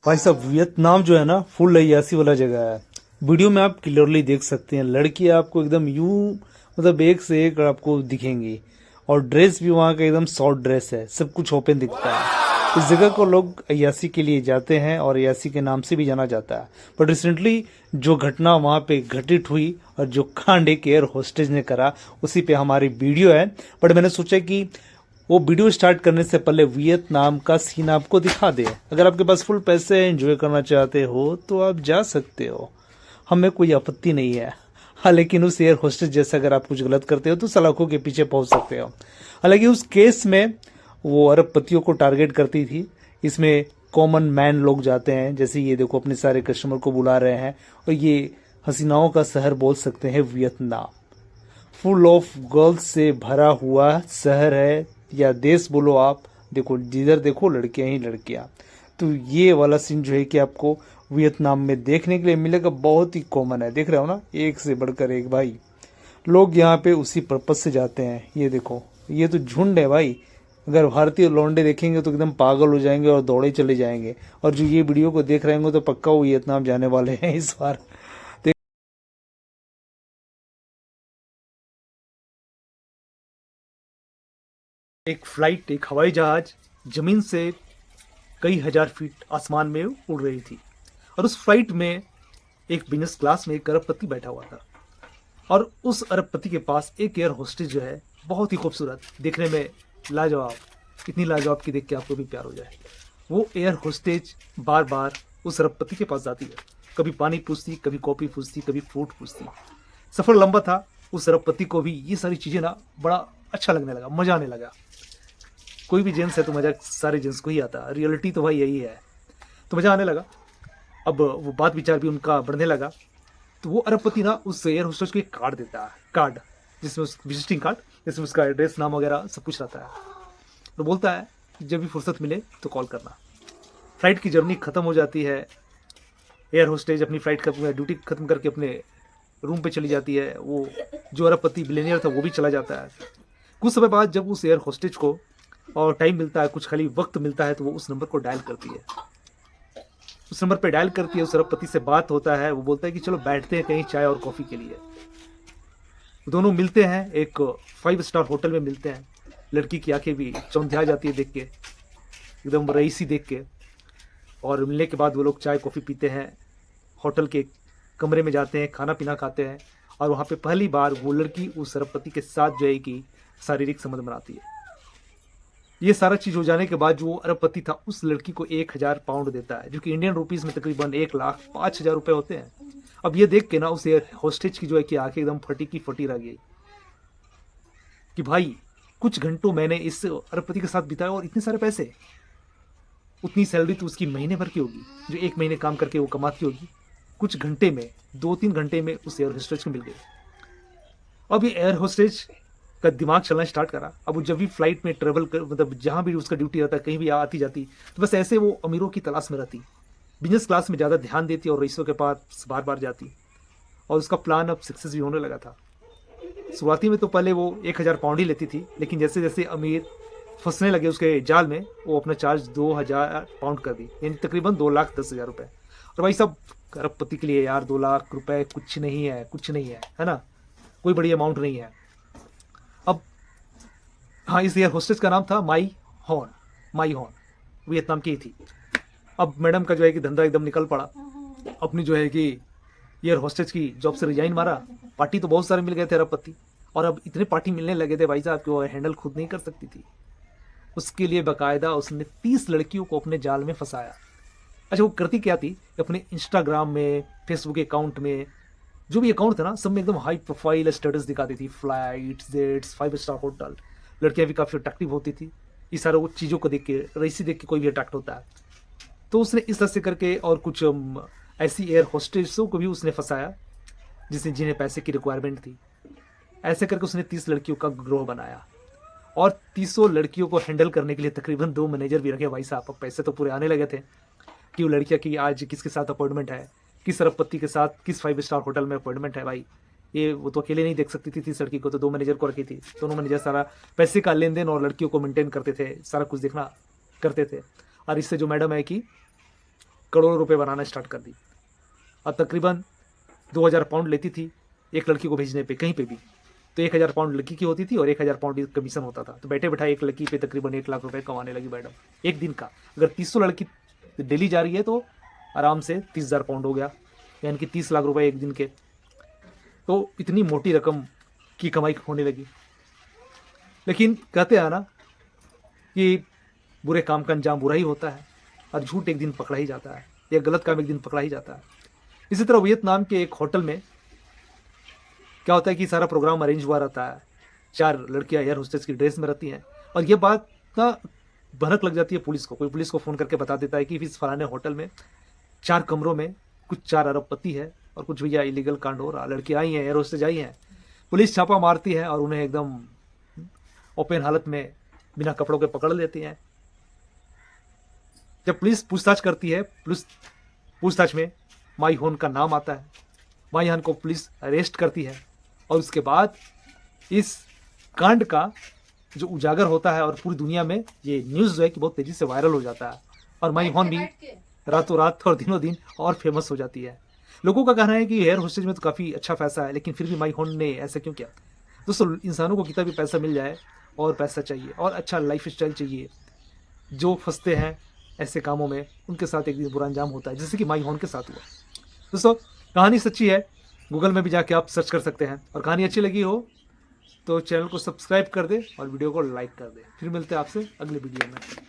भाई साहब वियतनाम जो है ना फुल अय्यासी वाला जगह है। वीडियो में आप क्लियरली देख सकते हैं, लड़की आपको एकदम यूं मतलब एक से एक आपको दिखेंगी। और ड्रेस भी वहाँ का एकदम शॉर्ट ड्रेस है, सब कुछ ओपन दिखता है। इस जगह को लोग अय्यासी के लिए जाते हैं और अय्यासी के नाम से भी जाना जाता है। बट रिसेंटली जो घटना वहाँ पे घटित हुई और जो कांड एक एयर होस्टेज ने करा, उसी पे हमारी वीडियो है। बट मैंने सोचा कि वो वीडियो स्टार्ट करने से पहले वियतनाम का सीन आपको दिखा दे। अगर आपके पास फुल पैसे एंजॉय करना चाहते हो तो आप जा सकते हो, हमें कोई आपत्ति नहीं है। हाँ, लेकिन उस एयर होस्टेस जैसे अगर आप कुछ गलत करते हो तो सलाखों के पीछे पहुंच सकते हो। हालांकि उस केस में वो अरबपतियों को टारगेट करती थी। इसमें कॉमन मैन लोग जाते हैं, जैसे ये देखो अपने सारे कस्टमर को बुला रहे हैं। और ये हसीनाओं का शहर बोल सकते हैं वियतनाम। फुल ऑफ गर्ल्स से भरा हुआ शहर है या देश बोलो आप। देखो जिधर देखो लड़कियां ही लड़कियां। तो ये वाला सीन जो है कि आपको वियतनाम में देखने के लिए मिलेगा, बहुत ही कॉमन है। देख रहे हो ना, एक से बढ़कर एक भाई। लोग यहाँ पे उसी पर्पज से जाते हैं। ये देखो, ये तो झुंड है भाई। अगर भारतीय लौंडे देखेंगे तो एकदम पागल हो जाएंगे और दौड़े चले जाएंगे। और जो ये वीडियो को देख रहे होंगे तो पक्का वो वियतनाम जाने वाले हैं इस बार। एक फ्लाइट, एक हवाई जहाज जमीन से कई हजार फीट आसमान में उड़ रही थी। और उस फ्लाइट में एक बिजनेस क्लास में एक अरबपति बैठा हुआ था। और उस अरबपति के पास एक एयर होस्टेज जो है, बहुत ही खूबसूरत, देखने में लाजवाब, इतनी लाजवाब की देख के आपको भी प्यार हो जाए। वो एयर होस्टेज बार बार उस अरबपति के पास जाती है। कभी पानी पूछती, कभी कॉफ़ी पूछती, कभी फ्रूट पूछती। सफ़र लंबा था। उस अरबपति को भी ये सारी चीज़ें ना बड़ा अच्छा लगने लगा, मज़ा आने लगा। कोई भी जेंट्स है तो मज़ा सारे जेंट्स को ही आता है, रियलिटी तो भाई यही है। तो मज़ा आने लगा। अब वो बात विचार भी उनका बढ़ने लगा। तो वो अरबपति ना उस एयर होस्टेस को एक कार्ड देता है, कार्ड जिसमें उस विजिटिंग कार्ड जिसमें उसका एड्रेस, नाम वगैरह सब कुछ रहता है। तो बोलता है जब भी फुर्सत मिले तो कॉल करना। फ्लाइट की जर्नी खत्म हो जाती है। एयर होस्टेज अपनी फ्लाइट खत्म, ड्यूटी खत्म करके अपने रूम पे चली जाती है। वो जो अरबपति बिलियनियर था वो भी चला जाता है। कुछ समय बाद जब उस एयर होस्टेज को और टाइम मिलता है, कुछ खाली वक्त मिलता है, तो वो उस नंबर को डायल करती है। उस नंबर पे डायल करती है, उस अरबपति से बात होता है। वो बोलता है कि चलो बैठते हैं कहीं चाय और कॉफ़ी के लिए। दोनों मिलते हैं, एक 5 स्टार होटल में मिलते हैं। लड़की की आंखें भी चौंधिया जाती है देख के, एकदम रईसी देख के। और मिलने के बाद वो लोग चाय कॉफ़ी पीते हैं, होटल के कमरे में जाते हैं, खाना पीना खाते हैं। और वहाँ पे पहली बार वो लड़की उस अरबपति के साथ जो है कि शारीरिक संबंध बनाती है। ये सारा चीज़ हो जाने के बाद जो अरबपति था उस लड़की को 1,000 पाउंड देता है, जो कि इंडियन रुपीज़ में तकरीबन 1,05,000 रुपये होते हैं। अब ये देख के ना उस एयर होस्टेज की जो है कि आंखें एकदम फटी की फटी रह गई कि भाई कुछ घंटों मैंने इस अरबपति के साथ बिताया और इतने सारे पैसे, उतनी सैलरी तो उसकी महीने भर की होगी जो 1 महीने काम करके वो कमाती होगी। कुछ घंटे में, 2-3 घंटे में उस एयर होस्टेज को मिल गई। अब ये एयर होस्टेज का दिमाग चलना स्टार्ट करा। अब वो जब भी फ्लाइट में ट्रेवल कर, मतलब जहाँ भी उसका ड्यूटी रहता है, कहीं भी आती जाती, तो बस ऐसे वो अमीरों की तलाश में रहती। बिजनेस क्लास में ज़्यादा ध्यान देती और रईसों के पास बार बार जाती। और उसका प्लान अब सक्सेस भी होने लगा था। शुरुआती में तो पहले वो 1,000 पाउंड ही लेती थी, लेकिन जैसे जैसे अमीर फंसने लगे उसके जाल में, वो अपना चार्ज 2,000 पाउंड कर दी, यानी तकरीबन 2,10,000 रुपये। और भाई साहब अरबपति के लिए यार 2,00,000 रुपये कुछ नहीं है, कुछ नहीं है ना, कोई बड़ी अमाउंट नहीं है। अब हाँ, इस एयर होस्टेस का नाम था माई हॉन। माई हॉन वियतनाम की ही थी। अब मैडम का जो है कि धंधा एकदम निकल पड़ा। अपनी जो है कि एयर होस्टेज की जॉब से रिजाइन मारा। पार्टी तो बहुत सारे मिल गए थे अरबपति, और अब इतने पार्टी मिलने लगे थे भाई साहब कि वो हैंडल खुद नहीं कर सकती थी। उसके लिए बाकायदा उसने 30 लड़कियों को अपने जाल में फंसाया। अच्छा, वो करती क्या थी, अपने इंस्टाग्राम में, फेसबुक अकाउंट में, जो भी अकाउंट था ना, सब में एकदम हाई प्रोफाइल स्टेटस दिखाती थी, फ्लाइट, जेट्स, 5 स्टार होटल। लड़कियां भी काफ़ी अट्रैक्टिव होती थी। ये सारे वो चीज़ों को देख के, रईसी देख के कोई भी अट्रैक्ट होता है। तो उसने इस तरह से करके और कुछ ऐसी एयर होस्टेसों को भी उसने फंसाया जिन्हें पैसे की रिक्वायरमेंट थी। ऐसे करके उसने 30 लड़कियों का ग्रोह बनाया। और 30 लड़कियों को हैंडल करने के लिए तकरीबन 2 मैनेजर भी रखे। भाई साहब अब पैसे तो पूरे आने लगे थे कि वो लड़कियाँ की आज किसके साथ अपॉइंटमेंट है, किस अरबपति के साथ किस 5 स्टार होटल में अपॉइंटमेंट है। भाई ये वो तो अकेले नहीं देख सकती थी 30 लड़की को, तो 2 मैनेजर को रखी थी। दोनों मैनेजर सारा पैसे का लेन देन और लड़कियों को मेंटेन करते थे, सारा कुछ देखना करते थे। और इससे जो मैडम है कि करोड़ों रुपए बनाना स्टार्ट कर दी। अब तकरीबन 2000 पाउंड लेती थी एक लड़की को भेजने पे कहीं पे भी। तो 1000 पाउंड लड़की की होती थी और 1000 पाउंड कमीशन होता था। तो बैठे बैठा एक लड़की पे तकरीबन 1 लाख रुपए कमाने लगी मैडम एक दिन का। अगर 300 लड़की डेली जा रही है तो आराम से 30,000 पाउंड हो गया, यानी कि 30 लाख रुपए एक दिन के। तो इतनी मोटी रकम की कमाई होने लगी। लेकिन कहते हैं ना कि बुरे काम का अंजाम बुरा ही होता है और झूठ एक दिन पकड़ा ही जाता है, या गलत काम एक दिन पकड़ा ही जाता है। इसी तरह वियतनाम के एक होटल में क्या होता है कि सारा प्रोग्राम अरेंज हुआ रहता है। 4 लड़कियां एयर होस्टेस की ड्रेस में रहती हैं और ये बात ना भनक लग जाती है पुलिस को। कोई पुलिस को फ़ोन करके बता देता है कि इस फलाने होटल में 4 कमरों में कुछ 4 अरबपति है और कुछ भैया इलीगल कांड हो रहा। लड़कियाँ आई हैं, एयर होस्टेस आई हैं। पुलिस छापा मारती है और उन्हें एकदम ओपन हालत में बिना कपड़ों के पकड़ लेती हैं। जब पुलिस पूछताछ करती है, पुलिस पूछताछ में माई होन का नाम आता है। माई होन को पुलिस अरेस्ट करती है और उसके बाद इस कांड का जो उजागर होता है और पूरी दुनिया में ये न्यूज़ जो है कि बहुत तेज़ी से वायरल हो जाता है और माई होन भी रातों रात और दिनों दिन और फेमस हो जाती है। लोगों का कहना है कि एयर होस्टेज में तो काफ़ी अच्छा पैसा है, लेकिन फिर भी माई होन ने ऐसा क्यों किया। दोस्तों, इंसानों को कितना भी पैसा मिल जाए और पैसा चाहिए और अच्छा लाइफ स्टाइल चाहिए, जो फंसते हैं ऐसे कामों में उनके साथ एक दिन बुरा अंजाम होता है, जैसे कि माई होन के साथ हुआ। दोस्तों, कहानी सच्ची है, गूगल में भी जाके आप सर्च कर सकते हैं। और कहानी अच्छी लगी हो तो चैनल को सब्सक्राइब कर दे और वीडियो को लाइक कर दे। फिर मिलते हैं आपसे अगले वीडियो में।